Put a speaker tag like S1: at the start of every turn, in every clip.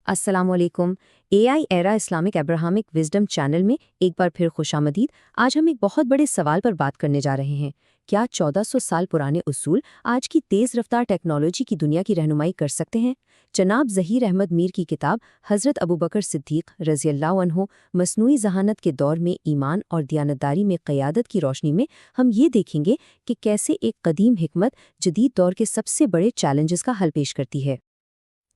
S1: अस्सलाम वालेकुम। AI era Islamic Abrahamic wisdom channel में एक बार फिर खुशामदीद। आज हम एक बहुत बड़े सवाल पर बात करने जा रहे हैं। क्या 1400 साल पुराने उसूल आज की तेज़ रफ्तार टेक्नोलॉजी की दुनिया की रहनुमाई कर सकते हैं? जनाब ज़हीर अहमद मीर की किताब हज़रत अबू बकर सिद्दीक़ रज़ियल्लाहु अन्हु मस्नूई ज़हानत के दौर में ईमान और दियानतदारी में क़यादत की रोशनी में हम ये देखेंगे कि कैसे एक कदीम हिकमत जदीद दौर के सबसे बड़े चैलेंजेस का हल पेश करती है।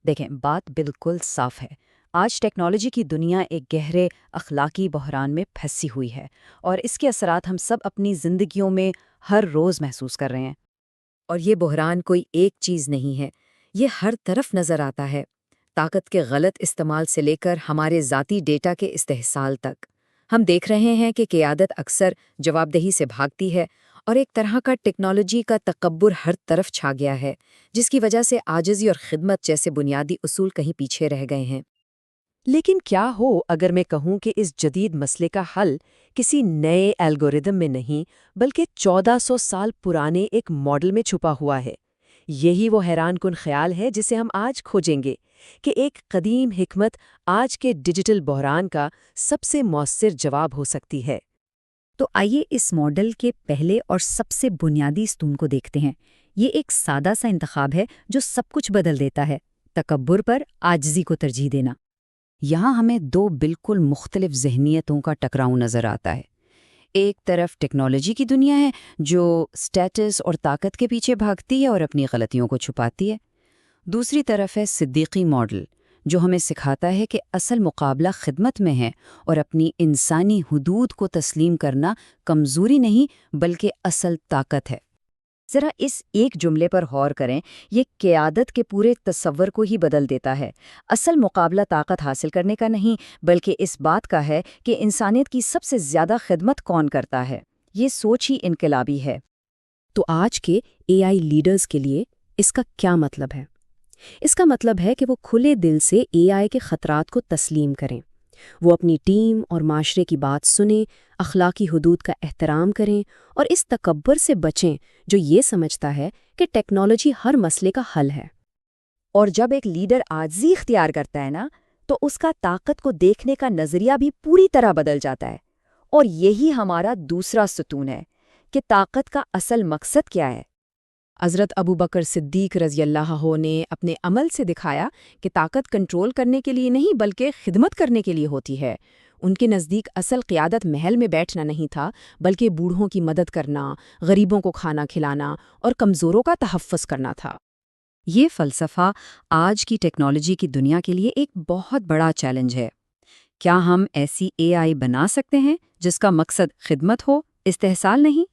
S2: देखें, बात बिल्कुल साफ है। आज टेक्नोलॉजी की दुनिया एक गहरे अखलाकी बहरान में फंसी हुई है और इसके असरात हम सब अपनी ज़िंदगियों में हर रोज़ महसूस कर रहे हैं।
S1: और ये बहरान कोई एक चीज़ नहीं है, ये हर तरफ नज़र आता है। ताकत के गलत इस्तेमाल से लेकर हमारे ज़ाती डेटा के इस्तेहसाल तक। हम देख रहे हैं कि क़यादत अक्सर जवाबदेही से भागती है और एक तरह का टेक्नोलॉजी का तकब्बुर हर तरफ छा गया है, जिसकी वजह से आजिज़ी और खिदमत जैसे बुनियादी उसूल कहीं पीछे रह गए हैं।
S3: लेकिन क्या हो अगर मैं कहूं कि इस जदीद मसले का हल किसी नए एल्गोरिदम में नहीं बल्कि 1400 साल पुराने एक मॉडल में छुपा हुआ है। यही वो हैरानकुन ख्याल है जिसे हम आज खोजेंगे कि एक कदीम हिकमत आज के डिजिटल बहरान का सबसे मौसर जवाब हो सकती है।
S2: तो आइए इस मॉडल के पहले और सबसे बुनियादी स्तून को देखते हैं। ये एक सादा सा इंतखाब है जो सब कुछ बदल देता है, तकब्बुर पर आजिज़ी को तरजीह देना। यहाँ हमें दो बिल्कुल मुख्तलिफ ज़हनियतों का टकराव नज़र आता है। एक तरफ टेक्नोलॉजी की दुनिया है जो स्टेटस और ताकत के पीछे भागती है और अपनी गलतियों को छुपाती है। दूसरी तरफ है सिद्दीकी मॉडल जो हमें सिखाता है कि असल मुकाबला खिदमत में है और अपनी इंसानी हुदूद को तस्लीम करना कमज़ोरी नहीं बल्कि असल ताकत है। ज़रा इस एक जुमले पर गौर करें, ये क़यादत के पूरे तस्वर को ही बदल देता है। असल मुकाबला ताकत हासिल करने का नहीं बल्कि इस बात का है कि इंसानियत की सबसे ज़्यादा खिदमत कौन करता है। ये सोच ही इनकलाबी है।
S3: तो आज के एआई लीडर्स के लिए इसका क्या मतलब है? इसका मतलब है कि वो खुले दिल से एआई के खतरात को तस्लीम करें। वो अपनी टीम और माशरे की बात सुनें, अखलाकी हुदूद का एहतराम करें और इस तकब्बर से बचें जो ये समझता है कि टेक्नोलॉजी हर मसले का हल है।
S2: और जब एक लीडर आजिज़ी इख्तियार करता है ना, तो उसका ताकत को देखने का नज़रिया भी पूरी तरह बदल जाता है। और यही हमारा दूसरा सुतून है कि ताकत का असल मकसद क्या है।
S3: हज़रत अबू बकर सिद्दीक़ रज़ियल्लाहु ने अपने अमल से दिखाया कि ताकत कंट्रोल करने के लिए नहीं बल्कि खिदमत करने के लिए होती है। उनके नज़दीक असल क़यादत महल में बैठना नहीं था बल्कि बूढ़ों की मदद करना, गरीबों को खाना खिलाना और कमज़ोरों का तहफ़्फ़ुज़ करना था।
S2: ये फ़लसफ़ा आज की टेक्नोलॉजी की दुनिया के लिए एक बहुत बड़ा चैलेंज है। क्या हम ऐसी एआई बना सकते हैं जिसका मकसद खिदमत हो, इस्तेहसाल नहीं?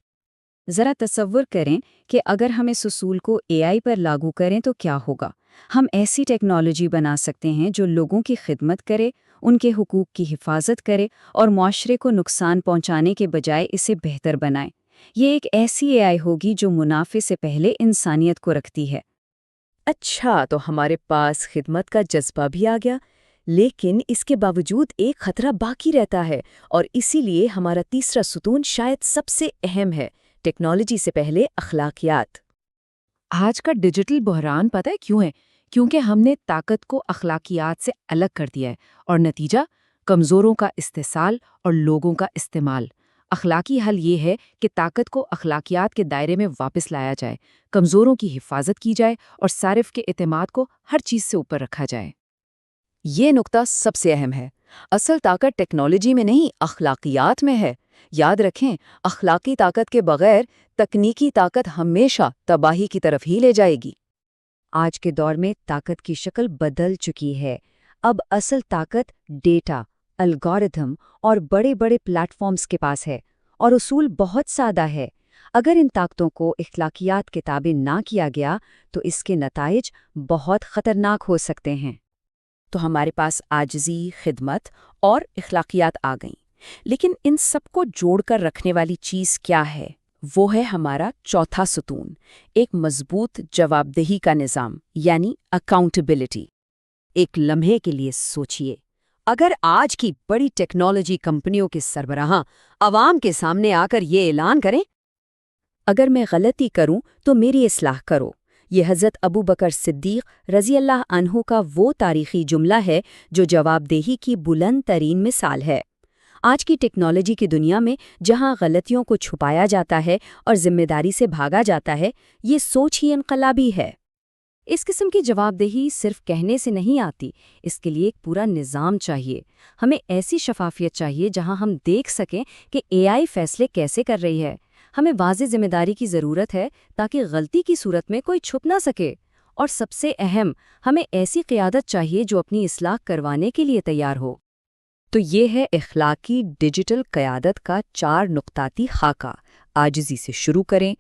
S2: ज़रा तसव्वुर करें कि अगर हम इस उसूल को एआई पर लागू करें तो क्या होगा। हम ऐसी टेक्नोलॉजी बना सकते हैं जो लोगों की खिदमत करे, उनके हुकूक की हिफाजत करे और मुआशरे को नुकसान पहुंचाने के बजाय इसे बेहतर बनाए। ये एक ऐसी एआई होगी जो मुनाफे से पहले इंसानियत को रखती है।
S3: अच्छा, तो हमारे पास खिदमत का जज्बा भी आ गया, लेकिन इसके बावजूद एक खतरा बाकी रहता है और इसीलिए हमारा तीसरा सुतून शायद सबसे अहम है, टेक्नोलॉजी से पहले अखलाकियात। आज का डिजिटल बहरान पता है क्यों है? क्योंकि हमने ताकत को अखलाकियात से अलग कर दिया है और नतीजा कमज़ोरों का इस्तेसाल और लोगों का इस्तेमाल। अखलाकी हल ये है कि ताकत को अखलाकियात के दायरे में वापस लाया जाए, कमज़ोरों की हिफाजत की जाए और सारिफ के एतमाद को हर चीज़ से ऊपर रखा जाए। ये नुक्ता सबसे अहम है। असल ताकत टेक्नोलॉजी में नहीं, अखलाकियात में है। याद रखें, अखलाकी ताकत के बगैर तकनीकी ताकत हमेशा तबाही की तरफ ही ले जाएगी।
S2: आज के दौर में ताकत की शक्ल बदल चुकी है। अब असल ताकत डेटा, एल्गोरिथम और बड़े बड़े प्लेटफॉर्म्स के पास है और उसूल बहुत सादा है। अगर इन ताकतों को इख्लाकियात के ताबे ना किया गया तो इसके नताइज बहुत ख़तरनाक हो सकते हैं।
S3: तो हमारे पास आजिज़ी, खिदमत और इख्लाकियात आ गईं, लेकिन इन सबको जोड़कर रखने वाली चीज़ क्या है? वो है हमारा चौथा सुतून, एक मजबूत जवाबदेही का निज़ाम यानी अकाउंटेबिलिटी। एक लम्हे के लिए सोचिए, अगर आज की बड़ी टेक्नोलॉजी कंपनियों के सरबराहां अवाम के सामने आकर ये ऐलान करें, अगर मैं गलती करूं तो मेरी इस्लाह करो, یہ حضرت ابو بکر صدیق رضی اللہ عنہ کا وہ تاریخی جملہ ہے جو جواب دہی کی بلند ترین مثال ہے۔ آج کی ٹیکنالوجی کی دنیا میں جہاں غلطیوں کو چھپایا جاتا ہے اور ذمہ داری سے بھاگا جاتا ہے، یہ سوچ ہی انقلابی ہے۔
S1: اس قسم کی جواب دہی صرف کہنے سے نہیں آتی، اس کے لیے ایک پورا نظام چاہیے۔ ہمیں ایسی شفافیت چاہیے جہاں ہم دیکھ سکیں کہ اے آئی فیصلے کیسے کر رہی ہے۔ ہمیں واضح ذمہ داری کی ضرورت ہے تاکہ غلطی کی صورت میں کوئی چھپ نہ سکے۔ اور سب سے اہم، ہمیں ایسی قیادت چاہیے جو اپنی اصلاح کروانے کے لیے تیار ہو۔
S3: تو یہ ہے اخلاقی ڈیجیٹل قیادت کا 4 نقطاتی خاکہ۔ عاجزی سے شروع کریں،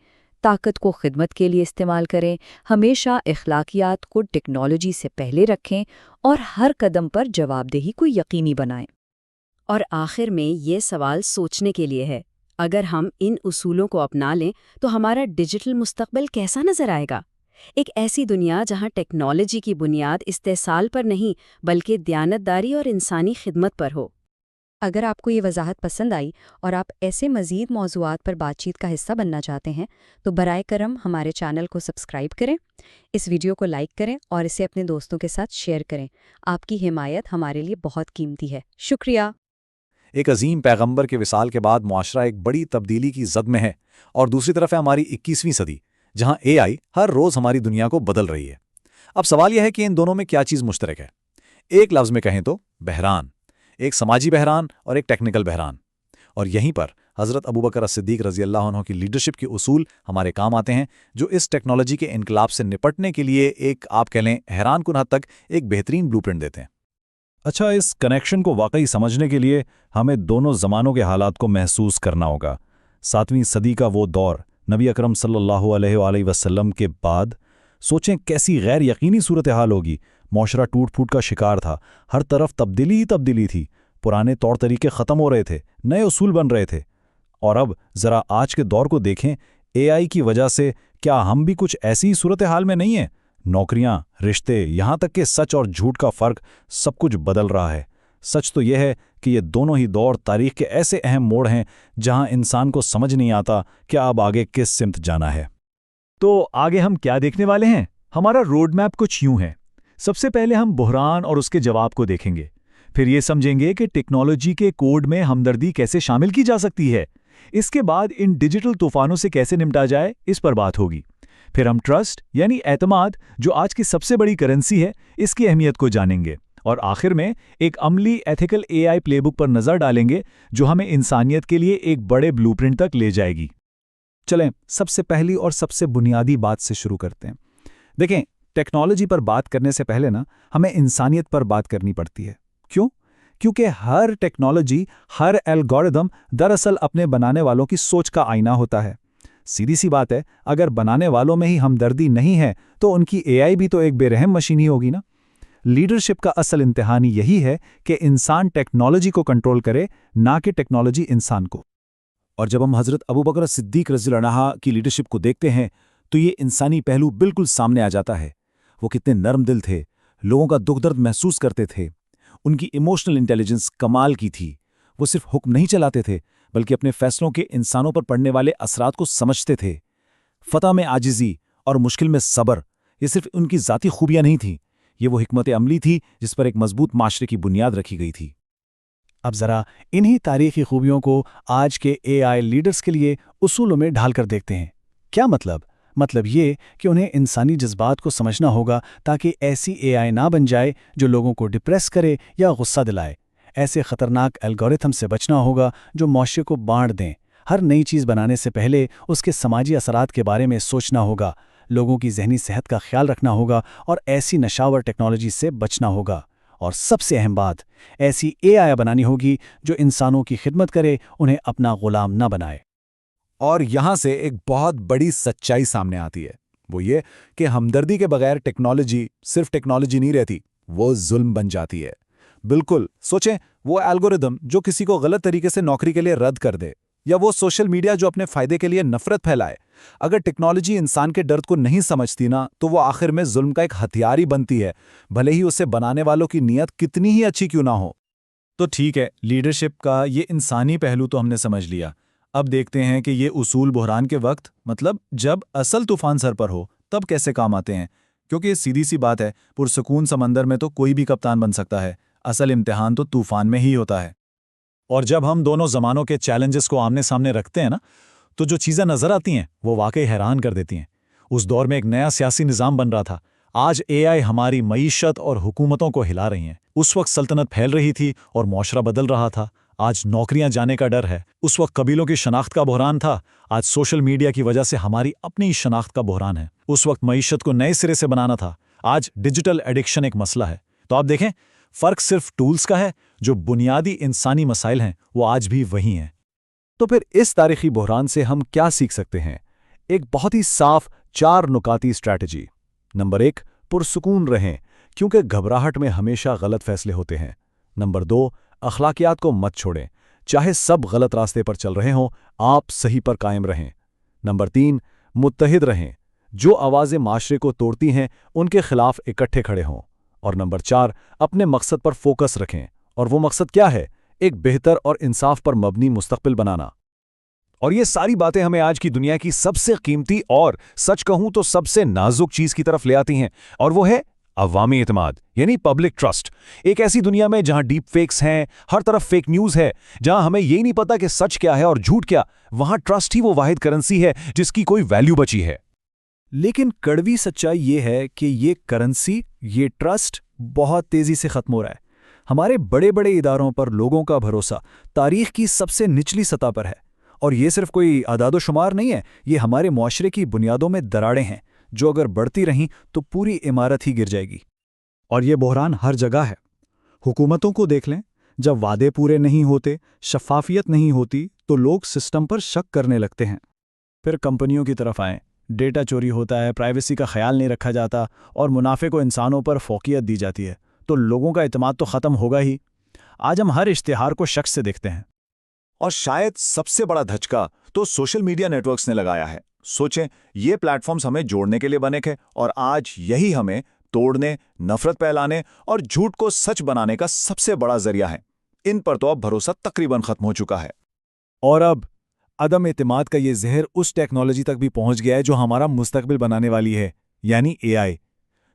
S3: طاقت کو خدمت کے لیے استعمال کریں، ہمیشہ اخلاقیات کو ٹیکنالوجی سے پہلے رکھیں اور ہر قدم پر جواب دہی کو یقینی بنائیں۔
S1: اور آخر میں یہ سوال سوچنے کے لیے ہے، اگر ہم ان اصولوں کو اپنا لیں تو ہمارا ڈیجیٹل مستقبل کیسا نظر آئے گا؟ ایک ایسی دنیا جہاں ٹیکنالوجی کی بنیاد استحصال پر نہیں بلکہ دیانتداری اور انسانی خدمت پر ہو۔ اگر آپ کو یہ وضاحت پسند آئی اور آپ ایسے مزید موضوعات پر بات چیت کا حصہ بننا چاہتے ہیں تو برائے کرم ہمارے چینل کو سبسکرائب کریں، اس ویڈیو کو لائک کریں اور اسے اپنے دوستوں کے ساتھ شیئر کریں۔ آپ کی حمایت ہمارے لیے بہت قیمتی ہے۔ شکریہ۔
S4: ایک عظیم پیغمبر کے وصال کے بعد معاشرہ ایک بڑی تبدیلی کی زد میں ہے، اور دوسری طرف ہے ہماری 21ویں صدی، جہاں اے آئی ہر روز ہماری دنیا کو بدل رہی ہے۔ اب سوال یہ ہے کہ ان دونوں میں کیا چیز مشترک ہے؟ ایک لفظ میں کہیں تو بحران، ایک سماجی بحران اور ایک ٹیکنیکل بحران۔ اور یہیں پر حضرت ابوبکر صدیق رضی اللہ عنہ کی لیڈرشپ کے اصول ہمارے کام آتے ہیں، جو اس ٹیکنالوجی کے انقلاب سے نپٹنے کے لیے ایک آپ کہہ لیں حیران کن حد تک ایک بہترین بلو پرنٹ دیتے ہیں۔
S5: اچھا، اس کنیکشن کو واقعی سمجھنے کے لیے ہمیں دونوں زمانوں کے حالات کو محسوس کرنا ہوگا۔ 7ویں صدی کا وہ دور، نبی اکرم صلی اللہ علیہ وآلہ وسلم کے بعد، سوچیں کیسی غیر یقینی صورتحال ہوگی۔ معاشرہ ٹوٹ پھوٹ کا شکار تھا، ہر طرف تبدیلی ہی تبدیلی تھی، پرانے طور طریقے ختم ہو رہے تھے، نئے اصول بن رہے تھے۔ اور اب ذرا آج کے دور کو دیکھیں، اے آئی کی وجہ سے کیا ہم بھی کچھ ایسی صورتحال میں نہیں ہیں؟ نوکریاں، رشتے، یہاں تک کہ سچ اور جھوٹ کا فرق، سب کچھ بدل رہا ہے۔ سچ تو یہ ہے کہ یہ دونوں ہی دور تاریخ کے ایسے اہم موڑ ہیں جہاں انسان کو سمجھ نہیں آتا کہ اب آگے کس سمت جانا ہے۔
S6: تو آگے ہم کیا دیکھنے والے ہیں؟ ہمارا روڈ میپ کچھ یوں ہے۔ سب سے پہلے ہم بحران اور اس کے جواب کو دیکھیں گے، پھر یہ سمجھیں گے کہ ٹیکنالوجی کے کوڈ میں ہمدردی کیسے شامل کی جا سکتی ہے۔ اس کے بعد ان ڈیجیٹل طوفانوں سے کیسے نمٹا جائے، اس پر بات ہوگی۔ پھر ہم ٹرسٹ یعنی اعتماد، جو آج کی سب سے بڑی کرنسی ہے، اس کی اہمیت کو جانیں گے، اور آخر میں ایک عملی ایتھیکل اے آئی پلے بک پر نظر ڈالیں گے جو ہمیں انسانیت کے لیے ایک بڑے بلو پرنٹ تک لے جائے گی۔
S5: چلیں سب سے پہلی اور سب سے بنیادی بات سے شروع کرتے ہیں۔ دیکھیں، ٹیکنالوجی پر بات کرنے سے پہلے ہمیں انسانیت پر بات کرنی پڑتی ہے۔ کیوں؟ کیونکہ ہر ٹیکنالوجی، ہر الگورتھم دراصل اپنے بنانے والوں کی سوچ کا آئینہ ہوتا ہے۔ سیدھی سی بات ہے، اگر بنانے والوں میں ہی ہمدردی نہیں ہے تو ان کی اے آئی بھی تو ایک بے رحم مشین ہی ہوگی نا۔ لیڈرشپ کا اصل امتحان یہی ہے کہ انسان ٹیکنالوجی کو کنٹرول کرے، نہ کہ ٹیکنالوجی انسان کو۔ اور جب ہم حضرت ابوبکر صدیق رضی اللہ عنہ کی لیڈرشپ کو دیکھتے ہیں تو یہ انسانی پہلو بالکل سامنے آ جاتا ہے۔ وہ کتنے نرم دل تھے، لوگوں کا دکھ درد محسوس کرتے تھے، ان کی ایموشنل انٹیلیجنس کمال کی تھی۔ وہ صرف حکم نہیں چلاتے تھے بلکہ اپنے فیصلوں کے انسانوں پر پڑنے والے اثرات کو سمجھتے تھے۔ فتح میں عاجزی اور مشکل میں صبر، یہ صرف ان کی ذاتی خوبیاں نہیں تھیں، یہ وہ حکمت عملی تھی جس پر ایک مضبوط معاشرے کی بنیاد رکھی گئی تھی۔
S6: اب ذرا انہی تاریخی خوبیوں کو آج کے اے آئی لیڈرز کے لیے اصولوں میں ڈھال کر دیکھتے ہیں۔ کیا مطلب؟ مطلب یہ کہ انہیں انسانی جذبات کو سمجھنا ہوگا تاکہ ایسی اے آئی نہ بن جائے جو لوگوں کو ڈپریس کرے یا غصہ دلائے۔ ایسے خطرناک الگورتھم سے بچنا ہوگا جو معاشرے کو بانٹ دیں۔ ہر نئی چیز بنانے سے پہلے اس کے سماجی اثرات کے بارے میں سوچنا ہوگا، لوگوں کی ذہنی صحت کا خیال رکھنا ہوگا اور ایسی نشاور ٹیکنالوجی سے بچنا ہوگا۔ اور سب سے اہم بات، ایسی اے آئی بنانی ہوگی جو انسانوں کی خدمت کرے، انہیں اپنا غلام نہ بنائے۔
S4: اور یہاں سے ایک بہت بڑی سچائی سامنے آتی ہے، وہ یہ کہ ہمدردی کے بغیر ٹیکنالوجی صرف ٹیکنالوجی نہیں رہتی، وہ ظلم بن جاتی ہے۔ بالکل سوچیں، وہ الگورتھم جو کسی کو غلط طریقے سے نوکری کے لیے رد کر دے، یا وہ سوشل میڈیا جو اپنے فائدے کے لیے نفرت پھیلائے، اگر ٹیکنالوجی انسان کے درد کو نہیں سمجھتی نا تو وہ آخر میں ظلم کا ایک ہتھیار ہی بنتی ہے، بھلے ہی اسے بنانے والوں کی نیت کتنی ہی اچھی کیوں نہ ہو۔
S5: تو ٹھیک ہے، لیڈرشپ کا یہ انسانی پہلو تو ہم نے سمجھ لیا۔ اب دیکھتے ہیں کہ یہ اصول بحران کے وقت، مطلب جب اصل طوفان سر پر ہو،
S6: तब कैसे काम आते हैं? क्योंकि ये सीधी सी बात है, पुरसकून समंदर में तो कोई भी कप्तान बन सकता है, असल इम्तिहान तो तूफान में ही होता है।
S5: और जब हम दोनों ज़मानों के चैलेंजेस को आमने सामने रखते हैं ना, तो जो चीज़ें नज़र आती हैं वो वाकई हैरान कर देती हैं। उस दौर में एक नया सियासी निज़ाम बन रहा था। आज एआई हमारी मईशत और हुकूमतों को हिला रही हैं। उस वक्त सल्तनत फैल रही थी और मुआशरा बदल रहा था। आज नौकरियां जाने का डर है। उस वक्त कबीलों की शनाख्त का बहरान था। आज सोशल मीडिया की वजह से हमारी अपनी शनाख्त का बहरान है। उस वक्त मईशत को नए सिरे से बनाना था। आज डिजिटल एडिक्शन एक मसला है। तो आप देखें, फ़र्क सिर्फ टूल्स का है। जो बुनियादी इंसानी मसाइल हैं वो आज भी वही हैं।
S6: तो फिर इस तारीखी बहरान से हम क्या सीख सकते हैं? एक बहुत ही साफ 4 नुकाती स्ट्रैटेजी। नंबर 1, पुरसुकून रहें, क्योंकि घबराहट में हमेशा गलत फैसले होते हैं। नंबर 2, अखलाकियात को मत छोड़ें, चाहे सब गलत रास्ते पर चल रहे हों, आप सही पर कायम रहें। नंबर 3, मुत्तहिद रहें, जो आवाज़ें माशरे को तोड़ती हैं उनके खिलाफ इकट्ठे खड़े हों। और नंबर 4, अपने मकसद पर फोकस रखें। और वो मकसद क्या है? एक बेहतर और इंसाफ पर मबनी मुस्तकबिल बनाना।
S5: और ये सारी बातें हमें आज की दुनिया की सबसे कीमती और सच कहूं तो सबसे नाजुक चीज की तरफ ले आती हैं, और वो है अवामी इत्मीनान, यानी पब्लिक ट्रस्ट। एक ऐसी दुनिया में जहां डीप फेक्स हैं, हर तरफ फेक न्यूज है, जहां हमें यही नहीं पता कि सच क्या है और झूठ क्या, वहां ट्रस्ट ही वो वाहिद करेंसी है जिसकी कोई वैल्यू बची है।
S6: लेकिन कड़वी सच्चाई ये है कि ये करेंसी, ये ट्रस्ट बहुत तेजी से खत्म हो रहा है। हमारे बड़े बड़े इदारों पर लोगों का भरोसा तारीख की सबसे निचली सतह पर है। और ये सिर्फ कोई आदादोशुमार नहीं है, ये हमारे मुआशरे की बुनियादों में दरारें हैं, जो अगर बढ़ती रहीं तो पूरी इमारत ही गिर जाएगी।
S5: और ये बहरान हर जगह है। हुकूमतों को देख लें, जब वादे पूरे नहीं होते, शफाफियत नहीं होती, तो लोग सिस्टम पर शक करने लगते हैं।
S6: फिर कंपनियों की तरफ आएं, डेटा चोरी होता है, प्राइवेसी का ख्याल नहीं रखा जाता और मुनाफे को इंसानों पर फोकियत दी जाती है, तो लोगों का एतमाद तो ख़त्म होगा ही। आज हम हर इश्तिहार को शक से देखते हैं।
S4: और शायद सबसे बड़ा धचका तो सोशल मीडिया नेटवर्क्स ने लगाया है। सोचें, ये प्लेटफॉर्म्स हमें जोड़ने के लिए बने थे, और आज यही हमें तोड़ने, नफरत फैलाने और झूठ को सच बनाने का सबसे बड़ा जरिया है। इन पर तो अब भरोसा तकरीबन खत्म हो चुका है।
S6: और अब अदम एतमाद का ये जहर उस टेक्नोलॉजी तक भी पहुंच गया है जो हमारा मुस्तकबिल बनाने वाली है, यानी एआई।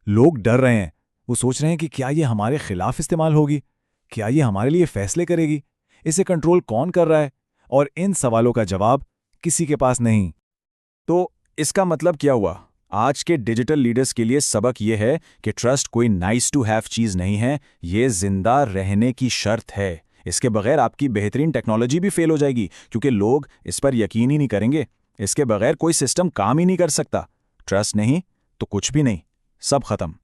S6: लोग डर रहे हैं। वो सोच रहे हैं कि क्या ये हमारे खिलाफ इस्तेमाल होगी? क्या ये हमारे लिए फैसले करेगी? इसे कंट्रोल कौन कर रहा है? और इन सवालों का जवाब किसी के पास नहीं।
S5: तो इसका मतलब क्या हुआ? आज के डिजिटल लीडर्स के लिए सबक ये है कि ट्रस्ट कोई नाइस टू हैव चीज़ नहीं है, ये जिंदा रहने की शर्त है। इसके बगैर आपकी बेहतरीन टेक्नोलॉजी भी फेल हो जाएगी, क्योंकि लोग इस पर यकीन ही नहीं करेंगे। इसके बगैर कोई सिस्टम काम ही नहीं कर सकता। ट्रस्ट नहीं तो कुछ भी नहीं, सब खत्म।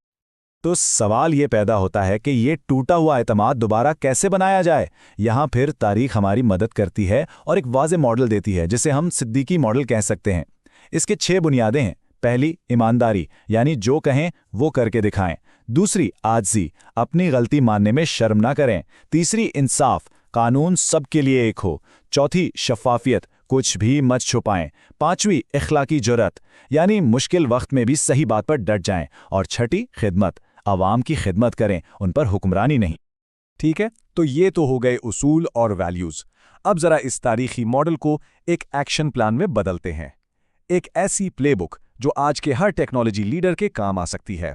S5: तो सवाल ये पैदा होता है कि ये टूटा हुआ एतमाद दोबारा कैसे बनाया जाए। यहाँ फिर तारीख हमारी मदद करती है और एक वाज़ेह मॉडल देती है, जिसे हम सिद्दीकी मॉडल कह सकते हैं। इसके 6 बुनियादें हैं। पहली, ईमानदारी, यानी जो कहें वो करके दिखाएं। दूसरी, आजिज़ी, अपनी गलती मानने में शर्म ना करें। तीसरी, इंसाफ, कानून सबके लिए एक हो। चौथी, शफाफियत, कुछ भी मत छुपाएं। पांचवी, इखलाकी जुर्रत, यानी मुश्किल वक्त में भी सही बात पर डट जाएं। और छठी, खिदमत, आवाम की खिदमत करें, उन पर हुक्मरानी नहीं। ठीक है, तो ये तो हो गए उसूल और वैल्यूज़। अब ज़रा इस तारीखी मॉडल को एक एक्शन प्लान में बदलते हैं। एक ऐसी प्लेबुक जो आज के हर टेक्नोलॉजी लीडर के काम आ सकती है।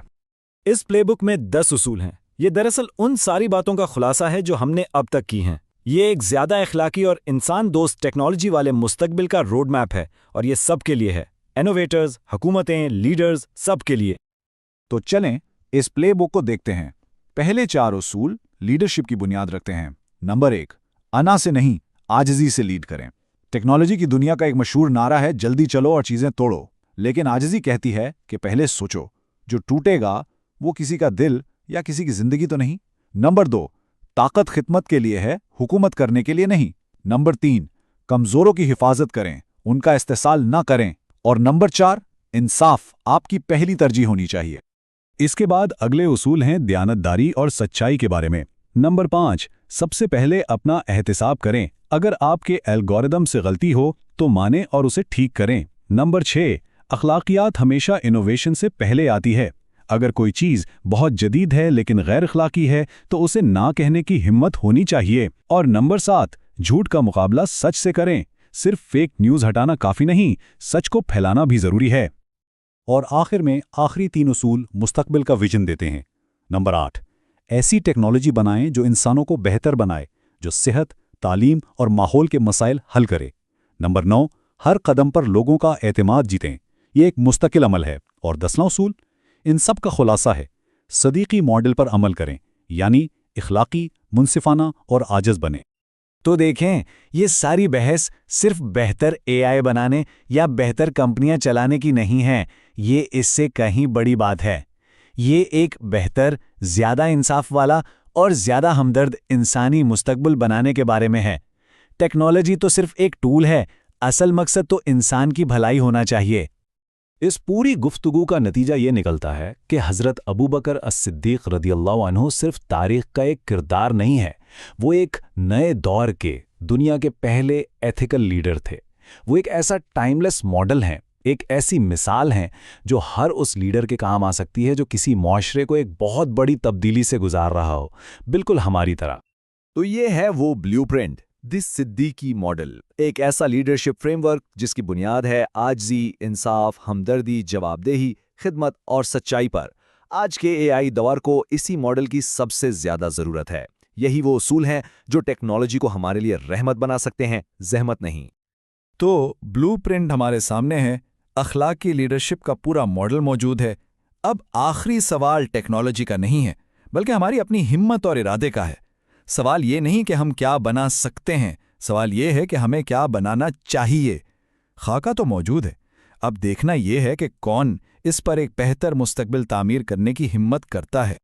S6: इस प्लेबुक में 10 उसूल हैं। ये दरअसल उन सारी बातों का खुलासा है जो हमने अब तक की हैं। ये एक ज़्यादा इखलाकी और इंसान दोस्त टेक्नोलॉजी वाले मुस्तकबिल का रोड मैप है, और ये सब के लिए है। इनोवेटर्स, हुकूमतें, लीडर्स, सब के लिए।
S4: तो चलें इस प्लेबुक को देखते हैं। पहले 4 उसूल लीडरशिप की बुनियाद रखते हैं। नंबर 1, अना से नहीं, आजिज़ी से लीड करें। टेक्नोलॉजी की दुनिया का एक मशहूर नारा है, जल्दी चलो और चीज़ें तोड़ो। लेकिन आजिज़ी कहती है कि पहले सोचो, जो टूटेगा वो किसी का दिल या किसी की जिंदगी तो नहीं। नंबर 2, ताकत खिदमत के लिए है, हुकूमत करने के लिए नहीं। नंबर 3, कमज़ोरों की हिफाजत करें, उनका इस्तेसाल ना करें। और नंबर 4, इंसाफ आपकी पहली तरजीह होनी चाहिए।
S5: इसके बाद अगले उसूल हैं दयानतदारी और सच्चाई के बारे में। नंबर 5, सबसे पहले अपना एहतिसाब करें। अगर आपके एल्गोरिदम से गलती हो तो मानें और उसे ठीक करें। नंबर 6, अखलाकियात हमेशा इनोवेशन से पहले आती है। अगर कोई चीज़ बहुत जदीद है लेकिन गैर अखलाकी है तो उसे ना कहने की हिम्मत होनी चाहिए। और नंबर 7, झूठ का मुकाबला सच से करें। सिर्फ फेक न्यूज़ हटाना काफ़ी नहीं, सच को फैलाना भी ज़रूरी है। और आखिर में आखिरी 3 उसूल मुस्तकबिल का विजन देते हैं। नंबर 8, ऐसी टेक्नोलॉजी बनाएं जो इंसानों को बेहतर बनाए, जो सेहत, तालीम और माहौल के मसाइल हल करे। नंबर 9, हर कदम पर लोगों का एतमाद जीतें। ये एक मुस्तकिल अमल है। और 10वां उसूल, इन सब का खुलासा है, सदीकी मॉडल पर अमल करें, यानी इखलाकी, मुनसिफाना और आजिज़ बने।
S6: तो देखें, ये सारी बहस सिर्फ बेहतर एआई बनाने या बेहतर कंपनियां चलाने की नहीं है, ये इससे कहीं बड़ी बात है। ये एक बेहतर, ज़्यादा इंसाफ वाला और ज़्यादा हमदर्द इंसानी मुस्तकबिल बनाने के बारे में है। टेक्नोलॉजी तो सिर्फ एक टूल है, असल मकसद तो इंसान की भलाई होना चाहिए।
S5: इस पूरी गुफ्तगू का नतीजा ये निकलता है कि हज़रत अबू बकर अस-सिद्दीक़ रदियल्लाहु अन्हु सिर्फ तारीख़ का एक किरदार नहीं है, वो एक नए दौर के दुनिया के पहले एथिकल लीडर थे। वो एक ऐसा टाइमलेस मॉडल हैं, एक ऐसी मिसाल हैं जो हर उस लीडर के काम आ सकती है जो किसी मुआशरे को एक बहुत बड़ी तब्दीली से गुजार रहा हो, बिल्कुल हमारी तरह।
S4: तो ये है वो ब्लूप्रिंट, दिस सिद्दीकी मॉडल, एक ऐसा लीडरशिप फ्रेमवर्क जिसकी बुनियाद है आजिज़ी, इंसाफ, हमदर्दी, जवाबदेही, खिदमत और सच्चाई पर। आज के एआई दौर को इसी मॉडल की सबसे ज़्यादा ज़रूरत है। यही वो उसूल हैं जो टेक्नोलॉजी को हमारे लिए रहमत बना सकते हैं, ज़हमत नहीं।
S5: तो ब्लूप्रिंट हमारे सामने है, अखलाकी लीडरशिप का पूरा मॉडल मौजूद है। अब आखिरी सवाल टेक्नोलॉजी का नहीं है, बल्कि हमारी अपनी हिम्मत और इरादे का है। सवाल ये नहीं कि हम क्या बना सकते हैं, सवाल ये है कि हमें क्या बनाना चाहिए। खाका तो मौजूद है, अब देखना ये है कि कौन इस पर एक बेहतर मुस्तकबिल तामीर करने की हिम्मत करता है।